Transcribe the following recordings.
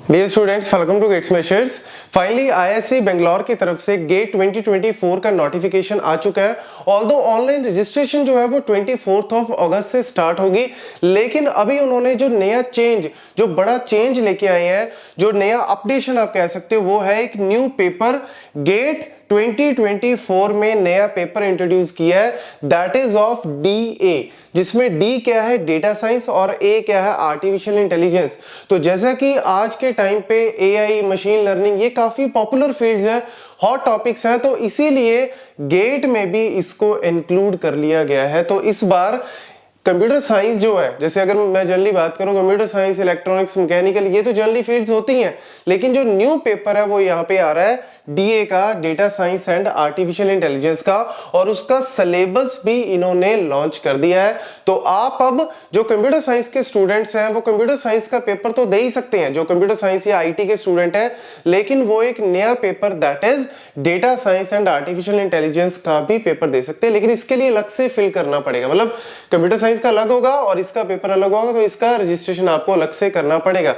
Dear students, welcome to gates measures. Finally IISc Bangalore की तरफ से गेट 2024 का नोटिफिकेशन आ चुका है। ऑल्दो ऑनलाइन रजिस्ट्रेशन जो है वो 24 अगस्त से स्टार्ट होगी, लेकिन अभी उन्होंने जो नया चेंज, जो बड़ा चेंज लेके आए हैं, जो नया अपडेशन आप कह सकते हो, वो है एक न्यू पेपर गेट 2024 में नया पेपर इंट्रोड्यूस किया है, दैट इज ऑफ डीए, जिसमें डी क्या है, डेटा साइंस, और ए क्या है, आर्टिफिशियल इंटेलिजेंस। तो जैसा कि आज के टाइम पे एआई, मशीन लर्निंग, ये काफी पॉपुलर फील्ड्स हैं, हॉट टॉपिक्स हैं, तो इसीलिए गेट में भी इसको इंक्लूड कर लिया गया है। तो इस बार कंप्यूटर साइंस जो है, जैसे अगर मैं जनरली बात करूं, कंप्यूटर साइंस, इलेक्ट्रॉनिक्स, मैकेनिकल, ये तो जनरली फील्ड्स होती हैं, लेकिन जो न्यू पेपर है वो यहाँ पे आ रहा है डीए का, data science and artificial intelligence का, और उसका सिलेबस भी इन्होंने लॉन्च कर दिया है। तो आप अब जो कंप्यूटर साइंस के स्टूडेंट्स हैं वो कंप्यूटर साइंस का पेपर तो दे ही सकते हैं, जो कंप्यूटर साइंस या आईटी के स्टूडेंट हैं, लेकिन वो एक नया paper that is data science and artificial intelligence का भी पेपर दे सकते हैं, लेकिन इसके लिए अलग से फिल करना पड़ेगा। मतलब कंप्यूटर साइंस का अलग होगा और इसका पेपर अलग होगा, तो इसका रजिस्ट्रेशन आपको अलग से करना पड़ेगा।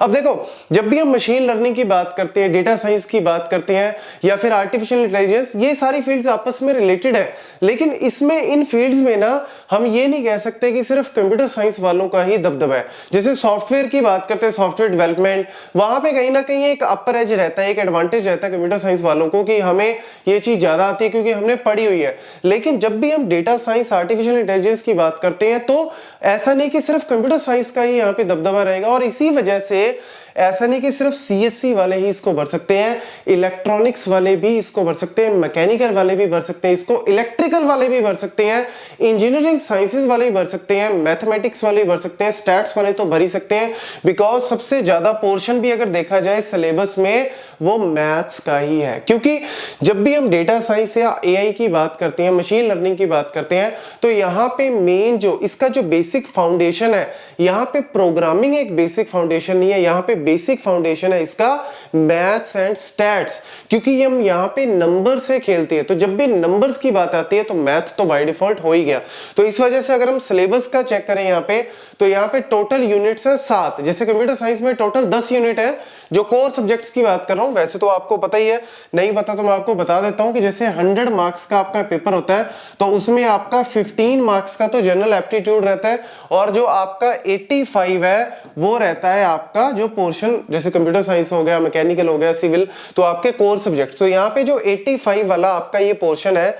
अब देखो, जब भी हम मशीन लर्निंग की बात करते हैं, डेटा साइंस की बात करते हैं, या फिर आर्टिफिशियल इंटेलिजेंस, ये सारी फील्ड्स आपस में रिलेटेड है, लेकिन इसमें इन फील्ड्स में ना हम ये नहीं कह सकते कि सिर्फ कंप्यूटर साइंस वालों का ही दबदबा है। जैसे सॉफ्टवेयर की बात करते हैं, सॉफ्टवेयर डेवलपमेंट, वहां पे कहीं ना कहीं एक अपर एज रहता है, एक एडवांटेज रहता है कंप्यूटर साइंस वालों को कि हमें ये चीज ज्यादा आती है क्योंकि हमने पढ़ी हुई है। लेकिन जब भी हम डेटा साइंस, आर्टिफिशियल इंटेलिजेंस की बात करते हैं, तो ऐसा नहीं कि सिर्फ कंप्यूटर साइंस का ही यहाँ पे दबदबा रहेगा, और इसी वजह से ऐसा नहीं कि सिर्फ सीएससी वाले ही इसको भर सकते हैं, इलेक्ट्रॉनिक्स वाले भी इसको भर सकते हैं, मैकेनिकल वाले भी भर सकते हैं इसको, इलेक्ट्रिकल वाले भी भर सकते हैं, इंजीनियरिंग साइंसेज वाले भी भर सकते हैं, मैथमेटिक्स वाले भी भर सकते हैं, स्टैट्स वाले तो भर ही सकते हैं, बिकॉज सबसे ज्यादा पोर्शन भी अगर देखा जाए सिलेबस में वो मैथ्स का ही है। क्योंकि जब भी हम डेटा साइंस या एआई की बात करते हैं, मशीन लर्निंग की बात करते हैं, तो यहाँ पे मेन जो इसका जो बेसिक फाउंडेशन है, यहाँ पे प्रोग्रामिंग एक बेसिक फाउंडेशन नहीं है, यहाँ पे बेसिक फाउंडेशन है इसका मैथ्स एंड स्टैट्स। क्योंकि हम यहाँ पे नंबर से खेलते हैं, तो जब भी नंबर्स की बात आती है तो मैथ्स तो बाय डिफॉल्ट हो ही गया। तो इस वजह से अगर हम सिलेबस का चेक करें यहाँ पे, तो यहाँ पे टोटल यूनिट्स है 7। जैसे कंप्यूटर साइंस में टोटल 10 यूनिट है, जो कोर सब्जेक्ट्स की बात कर रहा हूं। वैसे तो आपको पता ही है, नहीं पता तो मैं आपको बता देता हूं कि जैसे 100 मार्क्स का आपका पेपर होता है, तो उसमें आपका 15 मार्क्स का तो जनरल एप्टीट्यूड रहता है, और जो आपका 85 है वो रहता है आपका जो पोर्शन, जैसे कंप्यूटर साइंस हो गया, मैकेनिकल हो गया, सिविल, तो आपके कोर सब्जेक्ट। तो यहाँ पे जो 85 वाला आपका ये पोर्शन है,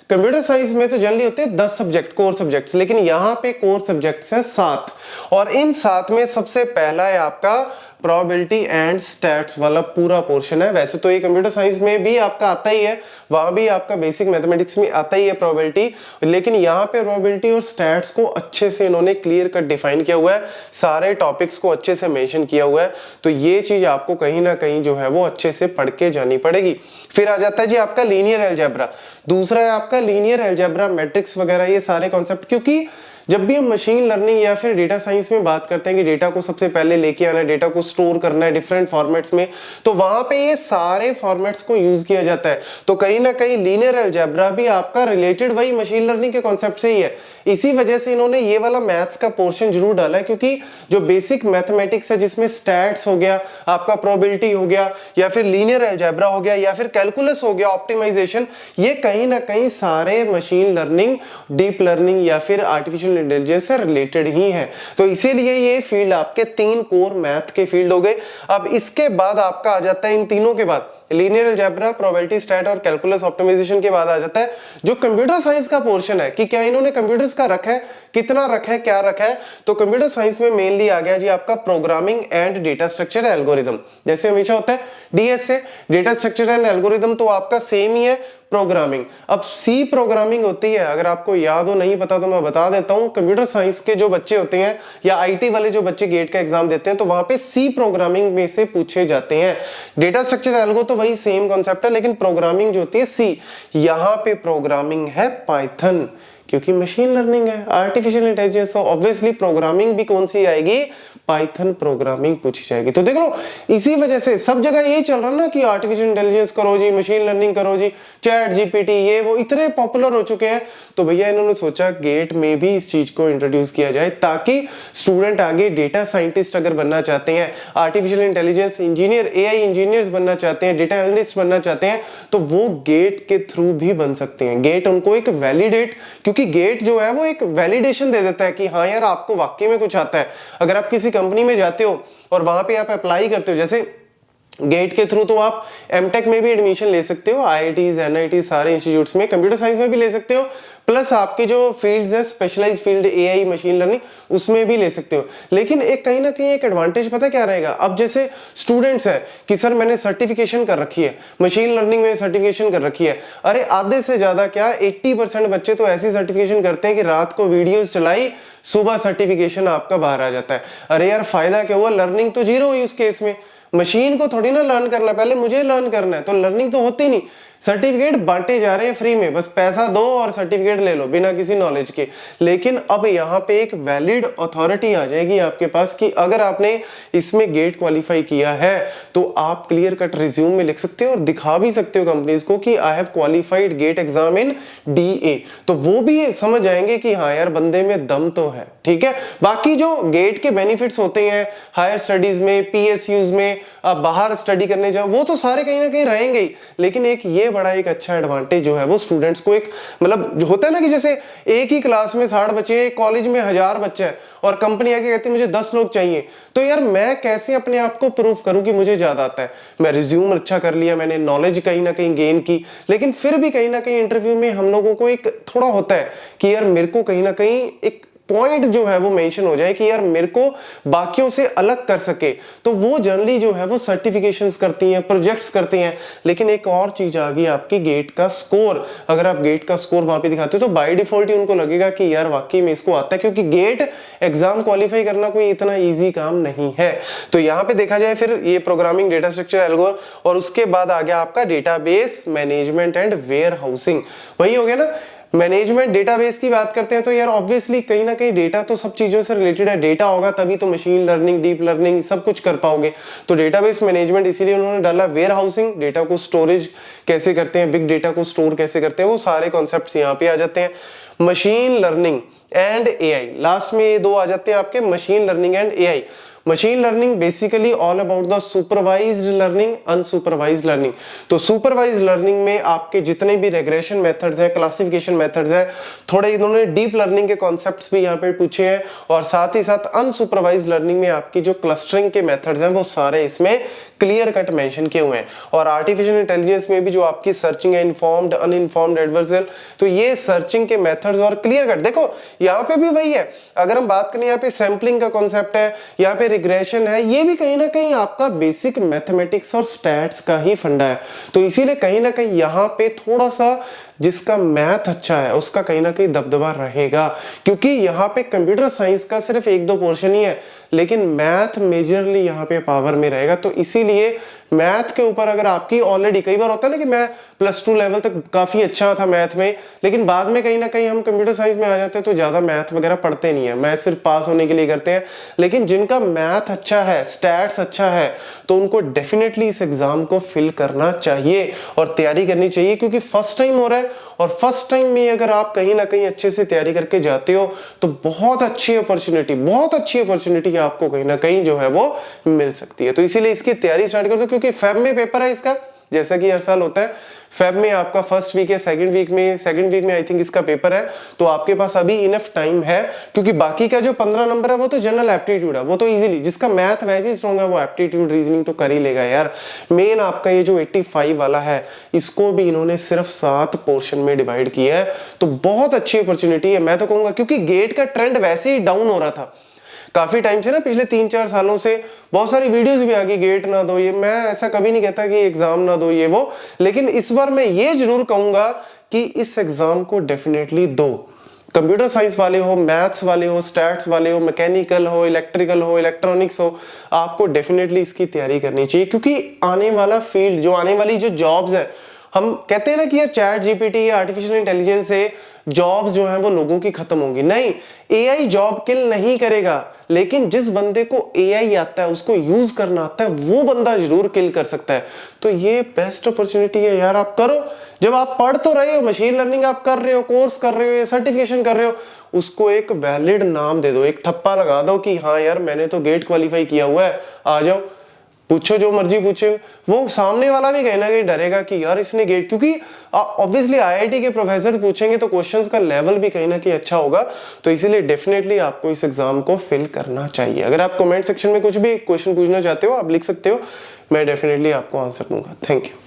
कंप्यूटर साइंस में तो जनरली होते हैं 10 सब्जेक्ट, कोर सब्जेक्ट्स, लेकिन यहाँ पे कोर सब्जेक्ट्स हैं 7, और इन 7 में सबसे पहला है आपका प्रोबेबिलिटी एंड स्टैट्स वाला पूरा पोर्शन है। वैसे तो ये कंप्यूटर साइंस में भी आपका आता ही है, वहां भी आपका बेसिक मैथमेटिक्स में आता ही है प्रोबेबिलिटी, लेकिन यहाँ पे प्रोबेबिलिटी और स्टैट्स को अच्छे से इन्होंने क्लियर कट डिफाइन किया हुआ है, सारे टॉपिक्स को अच्छे से मेंशन किया हुआ है। तो ये चीज आपको कहीं ना कहीं जो है वो अच्छे से पढ़ के जानी पड़ेगी। फिर आ जाता है जी आपका लीनियर अलजेब्रा, दूसरा है आपका लीनियर अलजेब्रा, मैट्रिक्स वगैरह, ये सारे कॉन्सेप्ट। क्योंकि जब भी हम मशीन लर्निंग या फिर डेटा साइंस में बात करते हैं कि डेटा को सबसे पहले लेके आना है, डेटा को स्टोर करना है डिफरेंट फॉर्मेट्स में, तो वहां पे ये सारे फॉर्मेट्स को यूज किया जाता है। तो कहीं ना कहीं लीनियर अलजेब्रा भी आपका रिलेटेड वही मशीन लर्निंग के कॉन्सेप्ट से ही है। इसी वजह से इन्होंने ये वाला मैथ्स का पोर्शन जरूर डाला है, क्योंकि जो बेसिक मैथमेटिक्स है, जिसमें स्टैट्स हो गया, आपका प्रोबेबिलिटी हो गया, या फिर लीनियर अलजेब्रा हो गया, या फिर कैलकुलस हो गया, ऑप्टिमाइजेशन, ये कहीं ना कहीं सारे मशीन लर्निंग, डीप लर्निंग या फिर आर्टिफिशियल इंटेलिजेंस से रिलेटेड ही है। तो इसीलिए ये फील्ड आपके 3 कोर मैथ के फील्ड हो गए। अब इसके बाद आपका आ जाता है, इन तीनों के बाद लीनियर अलजेब्रा, प्रोबेबिलिटी, स्टैट और कैलकुलस ऑप्टिमाइजेशन के बाद आ जाता है जो कंप्यूटर साइंस का पोर्शन है, कि क्या इन्होंने कंप्यूटर्स का रखा है, कितना रखा है, क्या रखा है। तो कंप्यूटर साइंस में मेनली आ गया जी आपका programming and data structure algorithm, जैसे हमेशा होता है DSA, data structure and algorithm, तो आपका सेम ही है प्रोग्रामिंग। अब सी प्रोग्रामिंग होती है, अगर आपको याद हो, नहीं पता तो मैं बता देता हूं, कंप्यूटर साइंस के जो बच्चे होते हैं या आईटी वाले जो बच्चे गेट का एग्जाम देते हैं, तो वहां पे सी प्रोग्रामिंग में से पूछे जाते हैं। डेटा स्ट्रक्चर एल्गो तो वही सेम कॉन्सेप्ट है, लेकिन प्रोग्रामिंग जो होती है सी, यहां पे प्रोग्रामिंग है पाइथन, क्योंकि मशीन लर्निंग है, आर्टिफिशियल इंटेलिजेंस, तो ऑब्वियसली प्रोग्रामिंग भी कौन सी आएगी, पाइथन प्रोग्रामिंग पूछी जाएगी। तो देख लो इसी वजह से सब जगह यही चल रहा ना कि आर्टिफिशियल इंटेलिजेंस करो जी, मशीन लर्निंग करो जी, चैट जीपीटी ये वो इतने पॉपुलर हो चुके हैं। तो भैया इन्होंने सोचा गेट में भी इस चीज को इंट्रोड्यूस किया जाए ताकि स्टूडेंट आगे डेटा साइंटिस्ट अगर बनना चाहते हैं, artificial intelligence engineer, AI engineers बनना चाहते हैं, डेटा एनालिस्ट बनना चाहते हैं, तो वो गेट के थ्रू भी बन सकते हैं। गेट उनको एक वैलिडेट, क्योंकि गेट जो है वो एक वैलिडेशन दे देता है कि हाँ यार आपको वाकई में कुछ आता है। अगर आप किसी कंपनी में जाते हो और वहां पे आप अप्लाई करते हो, जैसे गेट के थ्रू तो आप एमटेक में भी एडमिशन ले सकते हो, आईआईटीज एनआईटी सारे इंस्टीट्यूट्स में, कंप्यूटर साइंस में भी ले सकते हो, प्लस आपके जो फील्ड्स है specialized field AI machine learning उसमें भी ले सकते हो। लेकिन एक कहीं ना कहीं एक एडवांटेज पता क्या रहेगा, अब जैसे स्टूडेंट्स है कि सर मैंने सर्टिफिकेशन कर रखी है, मशीन लर्निंग में सर्टिफिकेशन कर रखी है, अरे आधे से ज्यादा क्या 80% बच्चे तो ऐसी सर्टिफिकेशन करते हैं कि रात को वीडियोस चलाई, सुबह सर्टिफिकेशन आपका बाहर आ जाता है। अरे यार फायदा क्या हुआ, लर्निंग तो जीरो हुई उस केस में। मशीन को थोड़ी ना लर्न करना, पहले मुझे लर्न करना है, तो लर्निंग तो होती नहीं। सर्टिफिकेट बांटे जा रहे हैं फ्री में, बस पैसा दो और सर्टिफिकेट ले लो बिना किसी नॉलेज के। लेकिन अब यहाँ पे एक वैलिड अथॉरिटी आ जाएगी आपके पास कि अगर आपने इसमें गेट क्वालिफाई किया है तो आप क्लियर कट रिज्यूम में लिख सकते हो और दिखा भी सकते हो कंपनीज को कि I have qualified GATE exam in DA, तो वो भी समझ जाएंगे कि हाँ यार बंदे में दम तो है। ठीक है, बाकी जो गेट के बेनिफिट्स होते हैं हायर स्टडीज में, पीएसयूज में, आप बाहर स्टडी करने जाओ, वो तो सारे कहीं ना कहीं रहेंगे ही। लेकिन एक ये बड़ा एक अच्छा एडवांटेज जो है वो स्टूडेंट्स को एक मतलब जो होता है ना कि जैसे एक ही क्लास में 60 बच्चे, कॉलेज में 1000 बच्चे हैं और कंपनी आके कहती है मुझे 10 लोग चाहिए, तो यार मैं कैसे अपने आप को प्रूफ करूं कि मुझे ज्यादा आता है। मैं रिज्यूम अच्छा कर लिया, मैंने नॉलेज कहीं ना कहीं गेन की, लेकिन फिर भी कहीं ना कहीं इंटरव्यू में हम लोगों को एक थोड़ा होता है कि यार मेरे को कहीं ना कहीं एक पॉइंट जो है वो मेंशन हो जाए कि यार मेरे को बाकियों से अलग कर सके, तो वो जनरली जो है वो सर्टिफिकेशंस करती हैं, प्रोजेक्ट्स करती हैं। लेकिन एक और चीज आ गई आपकी गेट का स्कोर, अगर आप गेट का स्कोर वहां पे दिखाते हो तो बाय डिफॉल्ट ही उनको लगेगा कि यार वाकई में इसको आता है, क्योंकि गेट एग्जाम क्वालिफाई करना कोई इतना ईजी काम नहीं है। तो यहाँ पे देखा जाए फिर ये प्रोग्रामिंग, डेटा स्ट्रक्चर, एल्गोरिथम, और उसके बाद आ गया आपका database management and warehousing. वही हो गया ना मैनेजमेंट। डेटाबेस की बात करते हैं तो यार ऑब्वियसली कहीं ना कहीं डेटा तो सब चीजों से रिलेटेड है, डेटा होगा तभी तो मशीन लर्निंग, डीप लर्निंग सब कुछ कर पाओगे। तो डेटाबेस मैनेजमेंट इसीलिए उन्होंने डाला। वेयर हाउसिंग, डेटा को स्टोरेज कैसे करते हैं, बिग डेटा को स्टोर कैसे करते हैं, वो सारे कॉन्सेप्ट्स यहाँ पे आ जाते हैं। Machine learning and AI, last में ये दो आ जाते हैं आपके, machine learning and AI. Machine learning basically all about the supervised learning, unsupervised learning. तो सुपरवाइज्ड लर्निंग में आपके जितने भी रेग्रेशन मेथड्स हैं, क्लासिफिकेशन मेथड्स हैं, थोड़े इन्होंने डीप लर्निंग के कॉन्सेप्ट्स भी यहाँ पे पूछे हैं, और साथ ही साथ अनसुपरवाइज्ड लर्निंग में आपकी जो क्लस्टरिंग के मेथड्स हैं वो सारे इसमें क्लियर कट मेंशन किए हुए हैं। और आर्टिफिशियल इंटेलिजेंस में भी जो आपकी सर्चिंग है, इन्फॉर्म्ड, अनइन्फॉर्म्ड, एडवर्सल, तो ये सर्चिंग के मेथड्स और क्लियर कट, देखो यहाँ पे भी वही है। अगर हम बात करें यहाँ पे सैंपलिंग का कॉन्सेप्ट है, यहाँ पे रिग्रेशन है, ये भी कहीं ना कहीं आपका बेसिक मैथमेटिक्स और स्टैट्स का ही फंडा है। तो इसीलिए कहीं ना कहीं यहाँ पे थोड़ा सा जिसका मैथ अच्छा है उसका कहीं ना कहीं दबदबा रहेगा, क्योंकि यहाँ पे कंप्यूटर साइंस का सिर्फ 1-2 पोर्शन ही है, लेकिन मैथ मेजरली यहाँ पे पावर में रहेगा। तो इसीलिए मैथ के ऊपर अगर आपकी ऑलरेडी, कई बार होता है ना कि मैं +2 लेवल तक काफी अच्छा था मैथ में, लेकिन बाद में कहीं ना कहीं हम कंप्यूटर साइंस में आ जाते हैं तो ज्यादा मैथ वगैरह पढ़ते नहीं है, मैथ सिर्फ पास होने के लिए करते हैं। लेकिन जिनका मैथ अच्छा है, स्टैट्स अच्छा है, तो उनको डेफिनेटली इस एग्जाम को फिल करना चाहिए और तैयारी करनी चाहिए, क्योंकि फर्स्ट टाइम हो रहा है। और फर्स्ट टाइम में अगर आप कहीं ना कहीं अच्छे से तैयारी करके जाते हो तो बहुत अच्छी अपॉर्चुनिटी आपको कहीं ना कहीं जो है वो मिल सकती है। तो इसीलिए इसकी तैयारी स्टार्ट कर दो, क्योंकि फेब में पेपर है इसका, जैसा कि हर साल होता है। फेब में आपका फर्स्ट वीक है, सेकंड वीक में आई थिंक इसका पेपर है, तो आपके पास अभी इनफ टाइम है, क्योंकि बाकी का जो 15 नंबर है वो तो जनरल एप्टीट्यूड है, वो तो इजीली, जिसका मैथ वैसे ही स्ट्रॉन्ग है वो एप्टीट्यूड रीजनिंग तो कर ही लेगा यार। मेन आपका ये जो 85 वाला है, इसको भी इन्होंने सिर्फ 7 पोर्शन में डिवाइड किया है, तो बहुत अच्छी अपॉर्चुनिटी है मैं तो कहूंगा, क्योंकि गेट का ट्रेंड वैसे ही डाउन हो रहा था काफी टाइम से ना, पिछले 3-4 सालों से बहुत सारी वीडियोस भी आ गई, गेट ना दो, ये मैं ऐसा कभी नहीं कहता कि एग्जाम ना दो ये वो, लेकिन इस बार मैं ये जरूर कहूंगा कि इस एग्जाम को डेफिनेटली दो। कंप्यूटर साइंस वाले हो, मैथ्स वाले हो, स्टैट्स वाले हो, मैकेनिकल हो, इलेक्ट्रिकल हो, इलेक्ट्रॉनिक्स हो, आपको डेफिनेटली इसकी तैयारी करनी चाहिए, क्योंकि आने वाला फील्ड, जो आने वाली जो जॉब्स है, हम कहते हैं ना कि यार चैट जीपीटी या आर्टिफिशियल इंटेलिजेंस से जॉब्स जो हैं वो लोगों की खत्म होंगी, नहीं, एआई जॉब किल नहीं करेगा, लेकिन जिस बंदे को एआई आता है, उसको यूज करना आता है, वो बंदा जरूर किल कर सकता है। तो ये बेस्ट अपॉर्चुनिटी है यार, आप करो। जब आप पढ़ तो रहे हो, मशीन लर्निंग आप कर रहे हो, कोर्स कर रहे हो या सर्टिफिकेशन कर रहे हो, उसको एक वैलिड नाम दे दो, एक ठप्पा लगा दो कि हाँ यार मैंने तो गेट क्वालिफाई किया हुआ है, आ जाओ पूछो जो मर्जी पूछो। वो सामने वाला भी कहीं ना कहीं डरेगा कि यार इसने गेट, क्योंकि ऑब्वियसली आईआईटी के प्रोफेसर पूछेंगे तो क्वेश्चंस का लेवल भी कहीं ना कहीं अच्छा होगा। तो इसीलिए डेफिनेटली आपको इस एग्जाम को फिल करना चाहिए। अगर आप कमेंट सेक्शन में कुछ भी क्वेश्चन पूछना चाहते हो आप लिख सकते हो, मैं डेफिनेटली आपको आंसर दूंगा। Thank you.